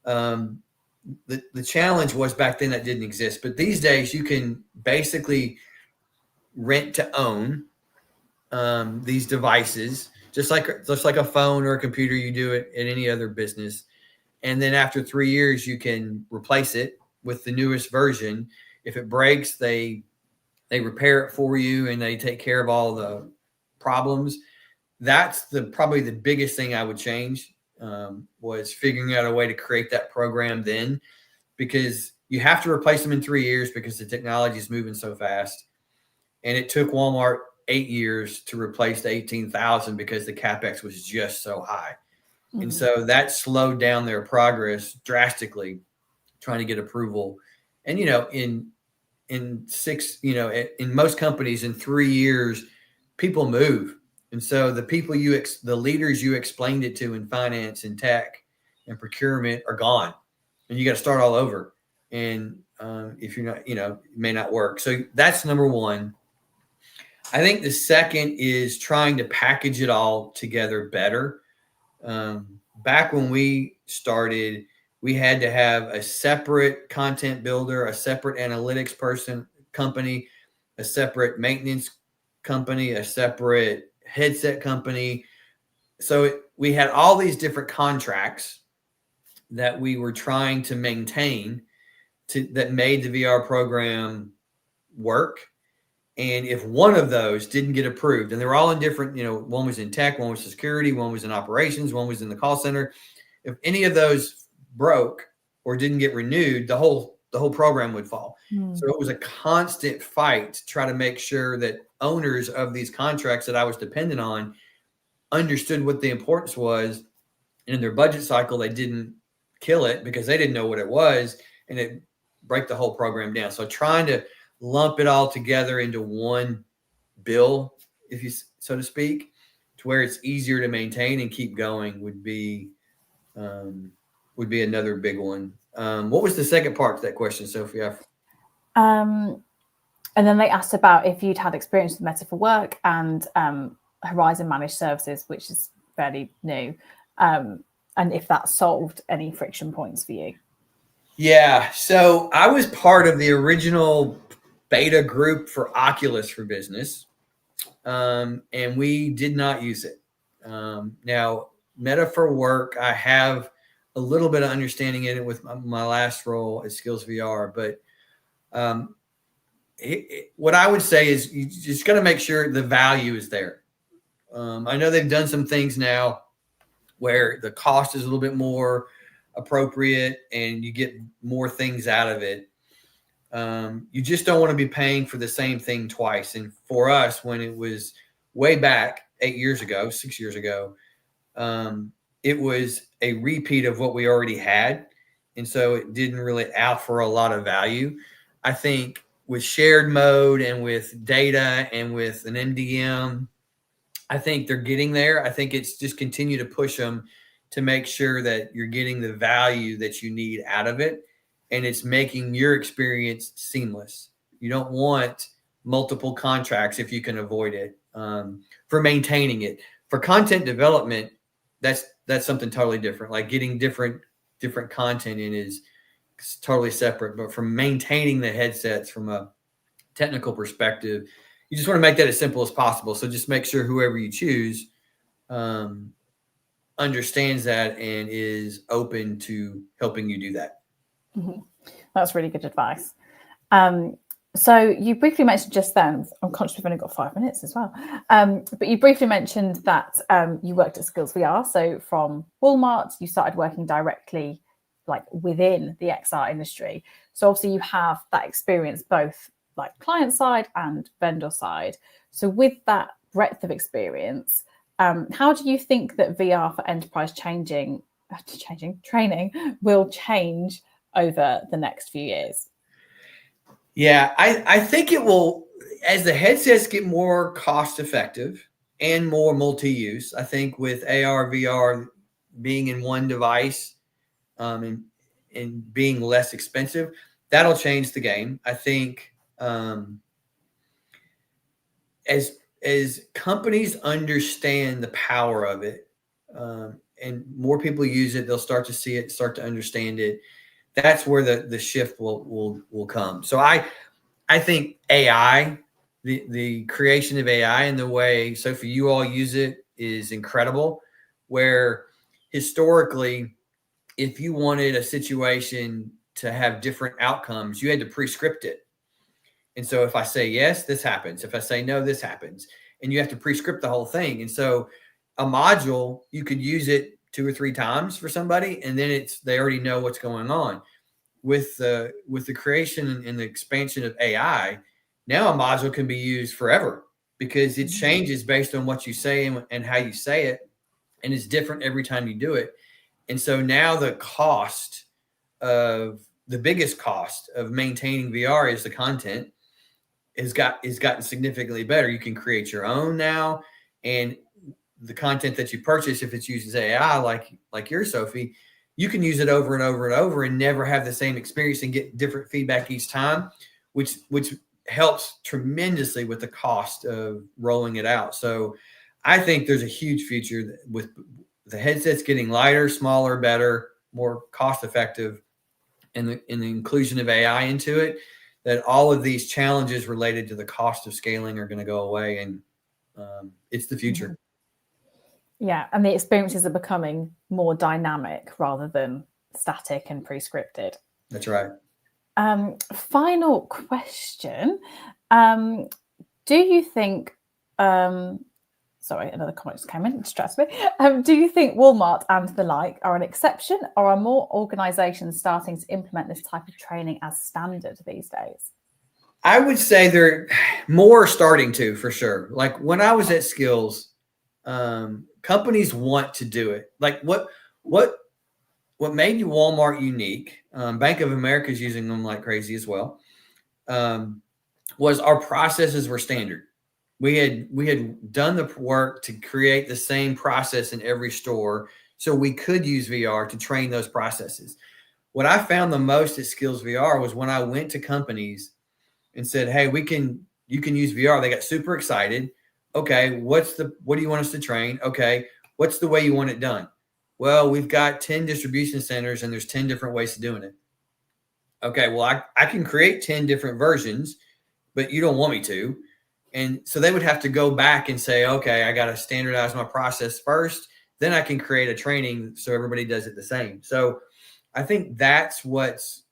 the challenge was back then that didn't exist. But these days you can basically rent to own these devices, just like a phone or a computer. You do it in any other business. And then after 3 years, you can replace it with the newest version. If it breaks, they repair it for you and they take care of all the problems. That's probably the biggest thing I would change, was figuring out a way to create that program then, because you have to replace them in 3 years because the technology is moving so fast. And it took Walmart 8 years to replace the 18,000 because the CapEx was just so high. Mm-hmm. And so that slowed down their progress drastically, trying to get approval. And, in most companies in 3 years, people move. And so the leaders you explained it to in finance and tech and procurement are gone, and you got to start all over. And if you're not, it may not work. So that's number one. I think the second is trying to package it all together better. Back when we started, we had to have a separate content builder, a separate analytics company, a separate maintenance company, a separate headset company. So we had all these different contracts that we were trying to maintain that made the VR program work. And if one of those didn't get approved, and they were all in different, one was in tech, one was security, one was in operations, one was in the call center. If any of those broke or didn't get renewed, the whole program would fall. So it was a constant fight to try to make sure that owners of these contracts that I was dependent on understood what the importance was. And in their budget cycle, they didn't kill it because they didn't know what it was, and it break the whole program down. So trying to lump it all together into one bill, if you so to speak, to where it's easier to maintain and keep going would be another big one. What was the second part to that question, Sophie? And then they asked about if you'd had experience with Meta for Work and Horizon Managed Services, which is fairly new, and if that solved any friction points for you. Yeah, so I was part of the original beta group for Oculus for Business, and we did not use it. Now, Meta for Work, I have a little bit of understanding in it with my last role at SkillsVR, but what I would say is you just got to make sure the value is there. I know they've done some things now where the cost is a little bit more appropriate and you get more things out of it. You just don't want to be paying for the same thing twice. And for us, when it was way back 6 years ago, it was a repeat of what we already had. And so it didn't really offer a lot of value. I think with shared mode and with data and with an MDM, I think they're getting there. I think it's just continue to push them to make sure that you're getting the value that you need out of it. And it's making your experience seamless. You don't want multiple contracts if you can avoid it. For maintaining it, for content development, that's something totally different. Like getting different content in is totally separate. But for maintaining the headsets from a technical perspective, you just want to make that as simple as possible. So just make sure whoever you choose understands that and is open to helping you do that. Mm-hmm. That's really good advice. So you briefly mentioned just then, I'm conscious we've only got 5 minutes as well, but you briefly mentioned that you worked at SkillsVR. So from Walmart, you started working directly like within the XR industry. So obviously you have that experience both like client side and vendor side. So with that breadth of experience, how do you think that VR for enterprise training will change over the next few years? Yeah, I think it will, as the headsets get more cost effective and more multi-use. I think with AR, VR being in one device, and being less expensive, that'll change the game. I think as companies understand the power of it, and more people use it, they'll start to see it, start to understand it. That's where the shift will come. So I think AI, the creation of AI and the way, Sophie, you all use it is incredible. Where historically, if you wanted a situation to have different outcomes, you had to pre-script it. And so if I say yes, this happens. If I say no, this happens. And you have to pre-script the whole thing. And so a module, you could use it 2 or 3 times for somebody, and then they already know what's going on. With the creation and the expansion of AI, now a module can be used forever because it changes based on what you say and how you say it, and it's different every time you do it. And so now the biggest cost of maintaining VR is the content is gotten significantly better. You can create your own now, and the content that you purchase, if it uses AI like yours, Sophie, you can use it over and over and over and never have the same experience and get different feedback each time, which helps tremendously with the cost of rolling it out. So I think there's a huge future with the headsets getting lighter, smaller, better, more cost effective, and the inclusion of AI into it, that all of these challenges related to the cost of scaling are going to go away. And it's the future. Yeah, and the experiences are becoming more dynamic rather than static and pre-scripted. That's right. Final question. Do you think, sorry, another comment just came in, it distracted me. Do you think Walmart and the like are an exception, or are more organizations starting to implement this type of training as standard these days? I would say they're more starting to, for sure. Like when I was at Skills, companies want to do it. Like what made Walmart unique, Bank of America is using them like crazy as well, was our processes were standard. We had done the work to create the same process in every store, so we could use VR to train those processes. What I found the most at SkillsVR was when I went to companies and said, "Hey, you can use VR." They got super excited. Okay, what do you want us to train? Okay, what's the way you want it done? Well, we've got 10 distribution centers and there's 10 different ways of doing it. Okay, well, I can create 10 different versions, but you don't want me to. And so they would have to go back and say, okay, I got to standardize my process first. Then I can create a training so everybody does it the same. So I think that's what's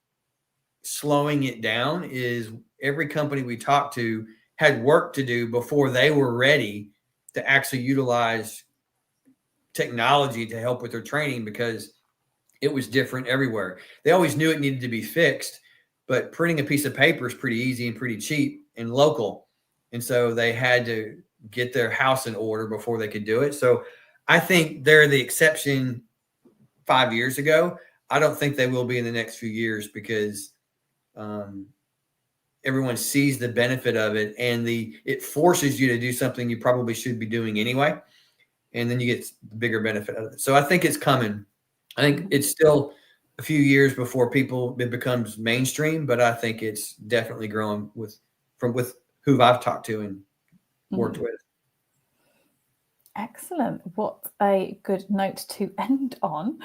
slowing it down, is every company we talked to had work to do before they were ready to actually utilize technology to help with their training, because it was different everywhere. They always knew it needed to be fixed, but printing a piece of paper is pretty easy and pretty cheap and local. And so they had to get their house in order before they could do it. So I think they're the exception 5 years ago. I don't think they will be in the next few years, because everyone sees the benefit of it, and it forces you to do something you probably should be doing anyway. And then you get the bigger benefit out of it. So I think it's coming. I think it's still a few years before it becomes mainstream, but I think it's definitely growing with who I've talked to and worked with. Excellent. What a good note to end on.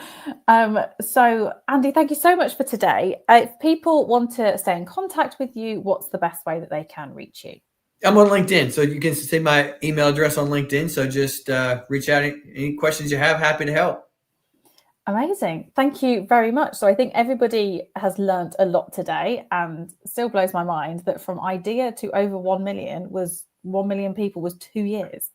So, Andy, thank you so much for today. If people want to stay in contact with you, what's the best way that they can reach you? I'm on LinkedIn, so you can see my email address on LinkedIn. So just reach out. Any questions you have, happy to help. Amazing. Thank you very much. So I think everybody has learned a lot today, and still blows my mind that from idea to over 1 million people was 2 years.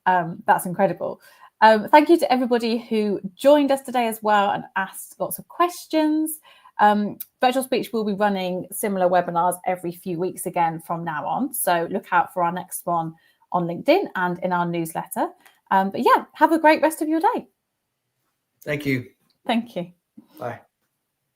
That's incredible. Thank you to everybody who joined us today as well and asked lots of questions. Virtual Speech will be running similar webinars every few weeks again from now on. So look out for our next one on LinkedIn and in our newsletter. But yeah, have a great rest of your day. Thank you. Thank you. Bye.